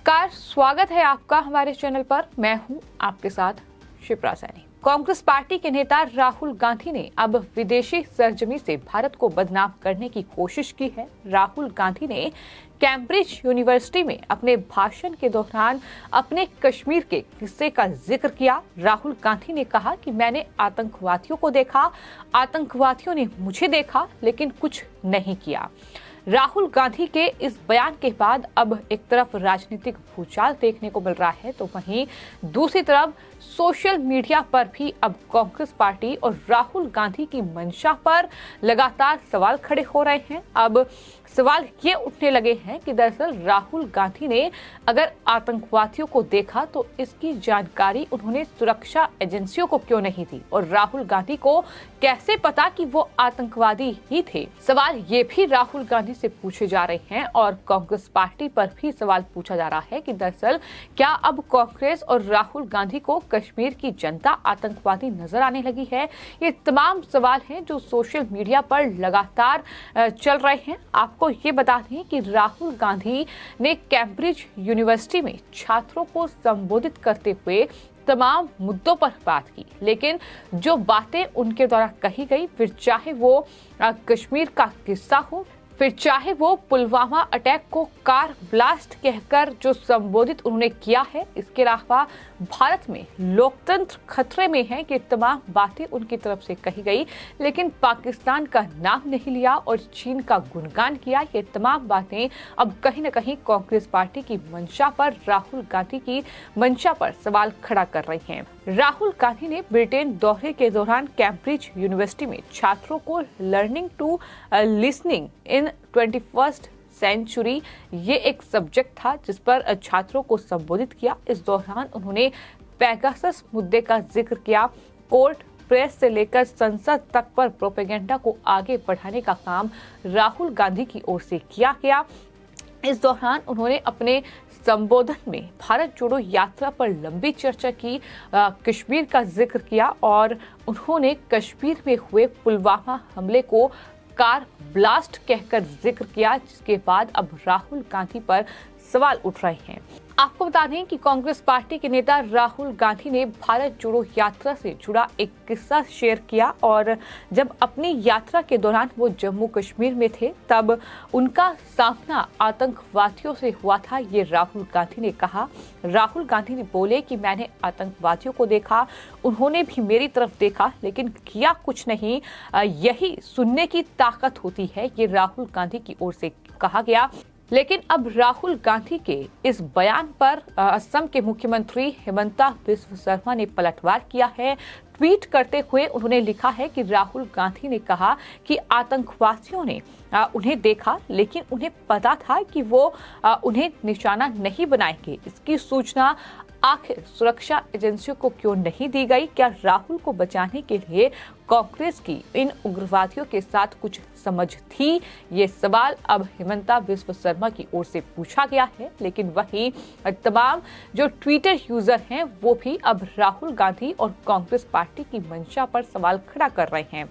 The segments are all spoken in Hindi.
नमस्कार, स्वागत है आपका हमारे चैनल पर। मैं हूं आपके साथ शिप्रा सैनी। कांग्रेस पार्टी के नेता राहुल गांधी ने अब विदेशी सरजमी से भारत को बदनाम करने की कोशिश की है। राहुल गांधी ने कैम्ब्रिज यूनिवर्सिटी में अपने भाषण के दौरान अपने कश्मीर के किस्से का जिक्र किया। राहुल गांधी ने कहा कि मैंने आतंकवादियों को देखा, आतंकवादियों ने मुझे देखा, लेकिन कुछ नहीं किया। राहुल गांधी के इस बयान के बाद अब एक तरफ राजनीतिक भूचाल देखने को मिल रहा है, तो वहीं दूसरी तरफ सोशल मीडिया पर भी अब कांग्रेस पार्टी और राहुल गांधी की मंशा पर लगातार सवाल खड़े हो रहे हैं। अब सवाल ये उठने लगे हैं कि दरअसल राहुल गांधी ने अगर आतंकवादियों को देखा तो इसकी जानकारी उन्होंने सुरक्षा एजेंसियों को क्यों नहीं दी, और राहुल गांधी को कैसे पता कि वो आतंकवादी ही थे। सवाल ये भी राहुल गांधी से पूछे जा रहे हैं और कांग्रेस पार्टी पर भी सवाल पूछा जा रहा है कि दरअसल क्या अब कांग्रेस और राहुल गांधी को कश्मीर की जनता आतंकवादी नजर आने लगी है। ये तमाम सवाल हैं जो सोशल मीडिया पर लगातार चल रहे हैं। आपको ये बता दें कि राहुल गांधी ने कैम्ब्रिज यूनिवर्सिटी में छात्रों को संबोधित करते हुए तमाम मुद्दों पर बात की, लेकिन जो बातें उनके द्वारा कही गई, फिर चाहे वो कश्मीर का किस्सा हो, फिर चाहे वो पुलवामा अटैक को कार ब्लास्ट कहकर जो संबोधित उन्होंने किया है, इसके अलावा भारत में लोकतंत्र खतरे में है, कि तमाम बातें उनकी तरफ से कही गई, लेकिन पाकिस्तान का नाम नहीं लिया और चीन का गुणगान किया। ये तमाम बातें अब कहीं न कहीं कांग्रेस पार्टी की मंशा पर, राहुल गांधी की मंशा पर सवाल खड़ा कर रही हैं। राहुल गांधी ने ब्रिटेन दौरे के दौरान कैम्ब्रिज यूनिवर्सिटी में छात्रों को learning to listening in 21st century, ये एक सब्जेक्ट था जिस पर छात्रों को संबोधित किया। इस दौरान उन्होंने पेगासस मुद्दे का जिक्र किया। कोर्ट, प्रेस से लेकर संसद तक पर प्रोपेगेंडा को आगे बढ़ाने का काम राहुल गांधी की ओर से किया गया। इस दौरान उन्होंने अपने संबोधन में भारत जोड़ो यात्रा पर लंबी चर्चा की, कश्मीर का जिक्र किया और उन्होंने कश्मीर में हुए पुलवामा हमले को कार ब्लास्ट कहकर जिक्र किया, जिसके बाद अब राहुल गांधी पर सवाल उठ रहे हैं। आपको बता दें कि कांग्रेस पार्टी के नेता राहुल गांधी ने भारत जोड़ो यात्रा से जुड़ा एक किस्सा शेयर किया, और जब अपनी यात्रा के दौरान वो जम्मू कश्मीर में थे तब उनका सामना आतंकवादियों से हुआ था, ये राहुल गांधी ने कहा। राहुल गांधी ने बोले कि मैंने आतंकवादियों को देखा, उन्होंने भी मेरी तरफ देखा, लेकिन किया कुछ नहीं। यही सुनने की ताकत होती है, ये राहुल गांधी की ओर से कहा गया। लेकिन अब राहुल गांधी के इस बयान पर असम के मुख्यमंत्री हिमंता बिस्वा शर्मा ने पलटवार किया है। ट्वीट करते हुए उन्होंने लिखा है कि राहुल गांधी ने कहा कि आतंकवादियों ने उन्हें देखा, लेकिन उन्हें पता था कि वो उन्हें निशाना नहीं बनाएंगे। इसकी सूचना आखिर सुरक्षा एजेंसियों को क्यों नहीं दी गई? क्या राहुल को बचाने के लिए कांग्रेस की इन उग्रवादियों के साथ कुछ समझ थी? ये सवाल अब हिमंता बिस्वा शर्मा की ओर से पूछा गया है, लेकिन वहीं तमाम जो ट्विटर यूजर हैं वो भी अब राहुल गांधी और कांग्रेस पार्टी की मंशा पर सवाल खड़ा कर रहे हैं।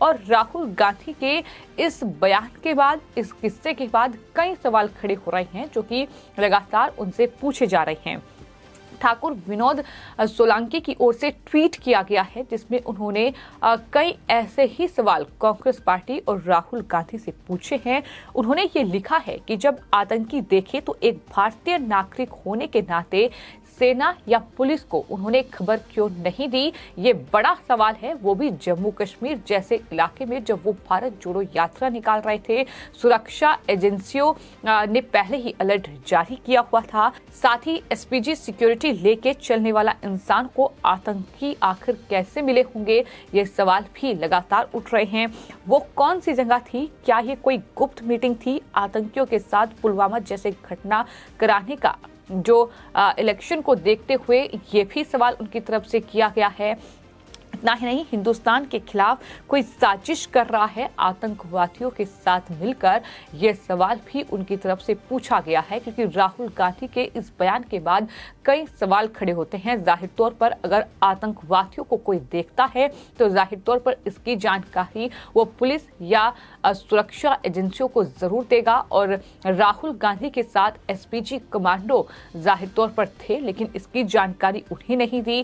और राहुल गांधी के इस बयान के बाद, इस किस्से के बाद कई सवाल खड़े हो रहे हैं जो कि लगातार उनसे पूछे जा रहे हैं। ठाकुर विनोद सोलंकी की ओर से ट्वीट किया गया है, जिसमें उन्होंने कई ऐसे ही सवाल कांग्रेस पार्टी और राहुल गांधी से पूछे हैं। उन्होंने ये लिखा है कि जब आतंकी देखे तो एक भारतीय नागरिक होने के नाते सेना या पुलिस को उन्होंने खबर क्यों नहीं दी? ये बड़ा सवाल है, वो भी जम्मू कश्मीर जैसे इलाके में जब वो भारत जोड़ो यात्रा निकाल रहे थे। सुरक्षा एजेंसियों ने पहले ही अलर्ट जारी किया हुआ था। साथ ही एसपीजी सिक्योरिटी लेके चलने वाला इंसान को आतंकी आखिर कैसे मिले होंगे? ये सवाल भी लगातार उठ रहे हैं। वो कौन सी जगह थी? क्या ये कोई गुप्त मीटिंग थी आतंकियों के साथ पुलवामा जैसे घटना कराने का? जो इलेक्शन को देखते हुए ये भी सवाल उनकी तरफ से किया गया है। इतना ही नहीं, हिंदुस्तान के खिलाफ कोई साजिश कर रहा है आतंकवादियों के साथ मिलकर, यह सवाल भी उनकी तरफ से पूछा गया है। क्योंकि राहुल गांधी के इस बयान के बाद कई सवाल खड़े होते हैं। जाहिर तौर पर अगर आतंकवादियों को कोई देखता है तो जाहिर तौर पर इसकी जानकारी वो पुलिस या सुरक्षा एजेंसियों को जरूर देगा। और राहुल गांधी के साथ एसपीजी कमांडो जाहिर तौर पर थे, लेकिन इसकी जानकारी उन्हें नहीं दी।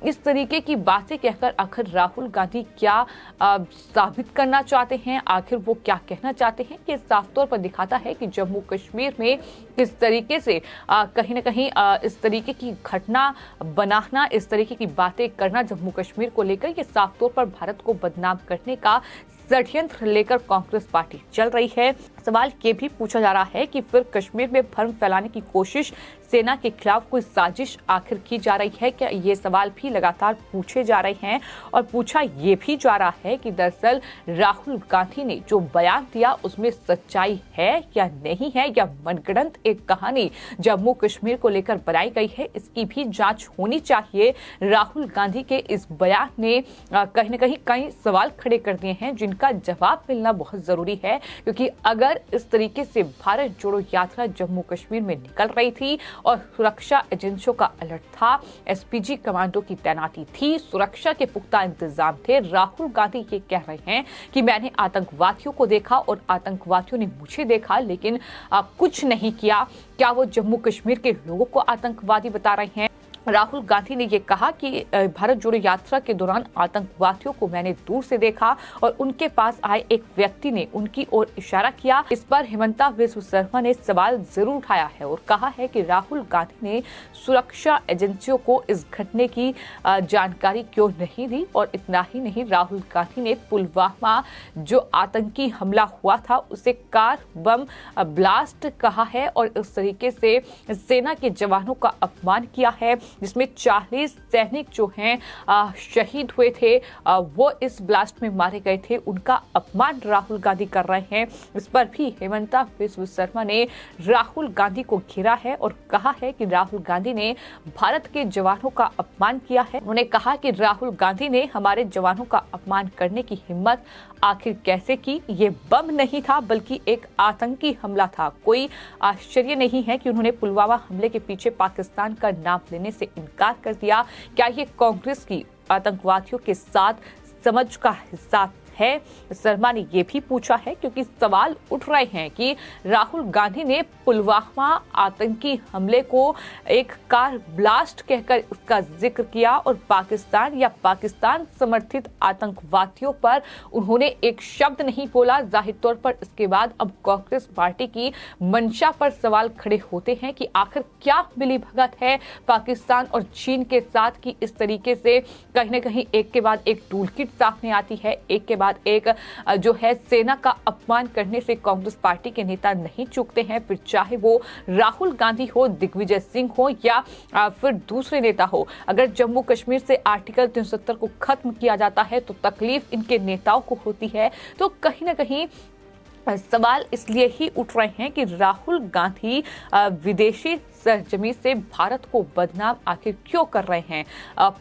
इस तरीके की बातें कहकर आखिर राहुल गांधी क्या साबित करना चाहते हैं, आखिर वो क्या कहना चाहते हैं, ये साफ तौर पर दिखाता है कि जम्मू कश्मीर में किस तरीके से कहीं ना कहीं इस तरीके की घटना बनाना, इस तरीके की बातें करना जम्मू कश्मीर को लेकर, ये साफ तौर पर भारत को बदनाम करने का षड्यंत्र लेकर कांग्रेस पार्टी चल रही है। सवाल ये भी पूछा जा रहा है कि फिर कश्मीर में भ्रम फैलाने की कोशिश, सेना के खिलाफ कोई साजिश आखिर की जा रही है क्या? ये सवाल भी लगातार पूछे जा रहे हैं। और पूछा ये भी जा रहा है कि दरअसल राहुल गांधी ने जो बयान दिया उसमें सच्चाई है या नहीं है, या मनगढ़ंत एक कहानी जम्मू कश्मीर को लेकर बनाई गई है, इसकी भी जांच होनी चाहिए। राहुल गांधी के इस बयान ने कहीं न कहीं कई सवाल खड़े कर दिए हैं जिनका जवाब मिलना बहुत जरूरी है। क्योंकि अगर इस तरीके से भारत जोड़ो यात्रा जम्मू कश्मीर में निकल रही थी और सुरक्षा एजेंसियों का अलर्ट था, एसपीजी कमांडो की तैनाती थी, सुरक्षा के पुख्ता इंतजाम थे, राहुल गांधी ये कह रहे हैं कि मैंने आतंकवादियों को देखा और आतंकवादियों ने मुझे देखा लेकिन कुछ नहीं किया, क्या वो जम्मू कश्मीर के लोगों को आतंकवादी बता रहे हैं? राहुल गांधी ने यह कहा कि भारत जोड़ो यात्रा के दौरान आतंकवादियों को मैंने दूर से देखा और उनके पास आए एक व्यक्ति ने उनकी ओर इशारा किया। इस पर हिमंता बिस्वा शर्मा ने सवाल जरूर उठाया है और कहा है कि राहुल गांधी ने सुरक्षा एजेंसियों को इस घटने की जानकारी क्यों नहीं दी। और इतना ही नहीं, राहुल गांधी ने पुलवामा जो आतंकी हमला हुआ था उसे कार बम ब्लास्ट कहा है और इस तरीके से सेना के जवानों का अपमान किया है, जिसमें 40 सैनिक जो हैं शहीद हुए थे, वो इस ब्लास्ट में मारे गए थे, उनका अपमान राहुल गांधी कर रहे हैं। इस पर भी हिमंता बिस्वा शर्मा ने राहुल गांधी को घेरा है और कहा है कि राहुल गांधी ने भारत के जवानों का अपमान किया है। उन्होंने कहा कि राहुल गांधी ने हमारे जवानों का अपमान करने की हिम्मत आखिर कैसे की? ये बम नहीं था बल्कि एक आतंकी हमला था। कोई आश्चर्य नहीं है कि उन्होंने पुलवामा हमले के पीछे पाकिस्तान का नाम लेने से इनकार कर दिया। क्या ये कांग्रेस की आतंकवादियों के साथ समझ का हिस्सा है? शर्मा ने यह भी पूछा है क्योंकि सवाल उठ रहे हैं कि राहुल गांधी ने पुलवामा आतंकी हमले को एक कार ब्लास्ट कहकर उसका जिक्र किया और पाकिस्तान या पाकिस्तान समर्थित आतंकवादियों पर उन्होंने एक शब्द नहीं बोला। जाहिर तौर पर इसके बाद अब कांग्रेस पार्टी की मंशा पर सवाल खड़े होते हैं कि आखिर क्या मिलीभगत है पाकिस्तान और चीन के साथ कि इस तरीके से कहीं न कहीं एक के बाद एक टूल किट सामने आती है, एक के बाद एक जो है सेना का अपमान करने से कांग्रेस पार्टी के नेता नहीं चूकते हैं, फिर चाहे वो राहुल गांधी हो, दिग्विजय सिंह हो या फिर दूसरे नेता हो। अगर जम्मू कश्मीर से आर्टिकल 370 को खत्म किया जाता है तो तकलीफ इनके नेताओं को होती है। तो कहीं ना कहीं सवाल इसलिए ही उठ रहे हैं कि राहुल गांधी विदेशी सरजमी से भारत को बदनाम आखिर क्यों कर रहे हैं।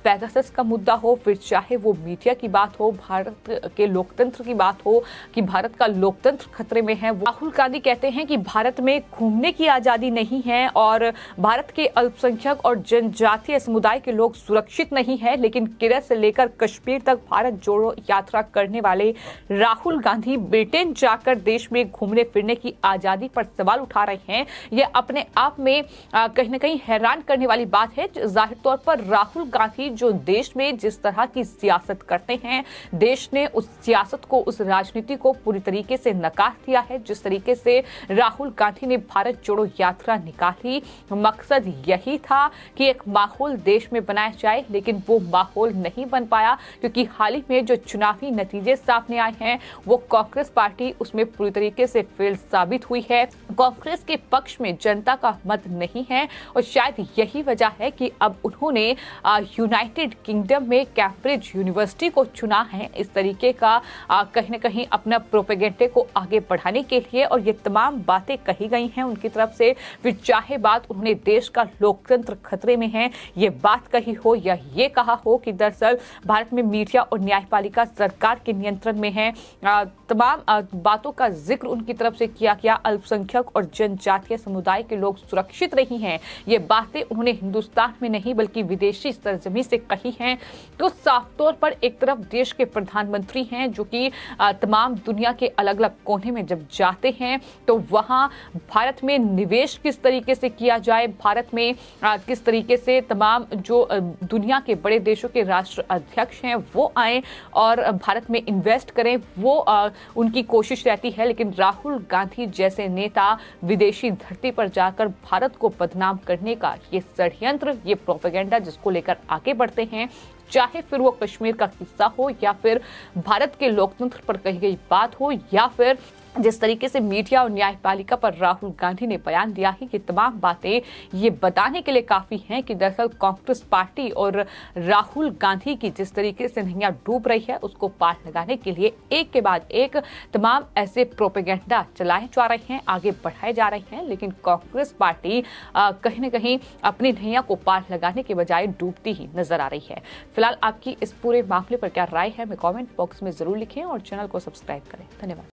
पेगासस का मुद्दा हो, फिर चाहे वो मीडिया की बात हो, भारत के लोकतंत्र की बात हो कि भारत का लोकतंत्र खतरे में है। राहुल गांधी कहते हैं कि भारत में घूमने की आजादी नहीं है और भारत के अल्पसंख्यक और जनजातीय समुदाय के लोग सुरक्षित नहीं है, लेकिन केरल से लेकर कश्मीर तक भारत जोड़ो यात्रा करने वाले राहुल गांधी ब्रिटेन जाकर देश में घूमने फिरने की आजादी पर सवाल उठा रहे हैं। यह अपने आप में कहीं न कहीं हैरान करने वाली बात है। जाहिर तौर पर राहुल गांधी जो देश में जिस तरह की सियासत करते हैं, देश ने उस सियासत को, उस राजनीति को पूरी तरीके से नकार दिया है। जिस तरीके से राहुल गांधी ने भारत जोड़ो यात्रा निकाली, मकसद यही था कि एक माहौल देश में बनाया जाए, लेकिन वो माहौल नहीं बन पाया क्योंकि हाल ही में जो चुनावी नतीजे सामने आए हैं वो कांग्रेस पार्टी उसमें पूरी तरीके से फेल साबित हुई है। कांग्रेस के पक्ष में जनता का मत नहीं है और शायद यही वजह है कि अब उन्होंने यूनाइटेड किंगडम में कैम्ब्रिज यूनिवर्सिटी को चुना है इस तरीके का कहीं न कहीं अपना प्रोपेगेंडे को आगे बढ़ाने के लिए। और ये तमाम बातें कही गई हैं उनकी तरफ से, फिर चाहे बात उन्होंने देश का लोकतंत्र खतरे में है ये बात कही हो या ये कहा हो कि दरअसल भारत में मीडिया और न्यायपालिका सरकार के नियंत्रण में है, तमाम बातों का जिक्र उनकी तरफ से किया गया। अल्पसंख्यक और जनजातीय समुदाय के लोग सुरक्षित नहीं हैं, ये बातें उन्होंने हिंदुस्तान में नहीं बल्कि विदेशी सरजमी से कही हैं। तो साफ तौर पर एक तरफ देश के प्रधानमंत्री हैं जो कि तमाम दुनिया के अलग अलग कोने में जब जाते हैं तो वहां भारत में निवेश किस तरीके से किया जाए, भारत में किस तरीके से तमाम जो दुनिया के बड़े देशों के राष्ट्र अध्यक्ष हैं वो आए और भारत में इन्वेस्ट करें, वो उनकी कोशिश रहती है। लेकिन राहुल गांधी जैसे नेता विदेशी धरती पर जाकर भारत को बदनाम करने का ये षड्यंत्र, ये प्रोपेगेंडा जिसको लेकर आगे बढ़ते हैं, चाहे फिर वो कश्मीर का किस्सा हो या फिर भारत के लोकतंत्र पर कही गई बात हो या फिर जिस तरीके से मीडिया और न्यायपालिका पर राहुल गांधी ने बयान दिया है, कि तमाम बातें ये बताने के लिए काफी हैं कि दरअसल कांग्रेस पार्टी और राहुल गांधी की जिस तरीके से नैया डूब रही है उसको पार लगाने के लिए एक के बाद एक तमाम ऐसे प्रोपेगेंडा चलाए जा रहे हैं, आगे बढ़ाए जा रहे हैं। लेकिन कांग्रेस पार्टी कहीं न कहीं अपनी नैया को पार लगाने के बजाय डूबती ही नजर आ रही है। फिलहाल आपकी इस पूरे मामले पर क्या राय है, हमें कमेंट बॉक्स में जरूर लिखें और चैनल को सब्सक्राइब करें। धन्यवाद।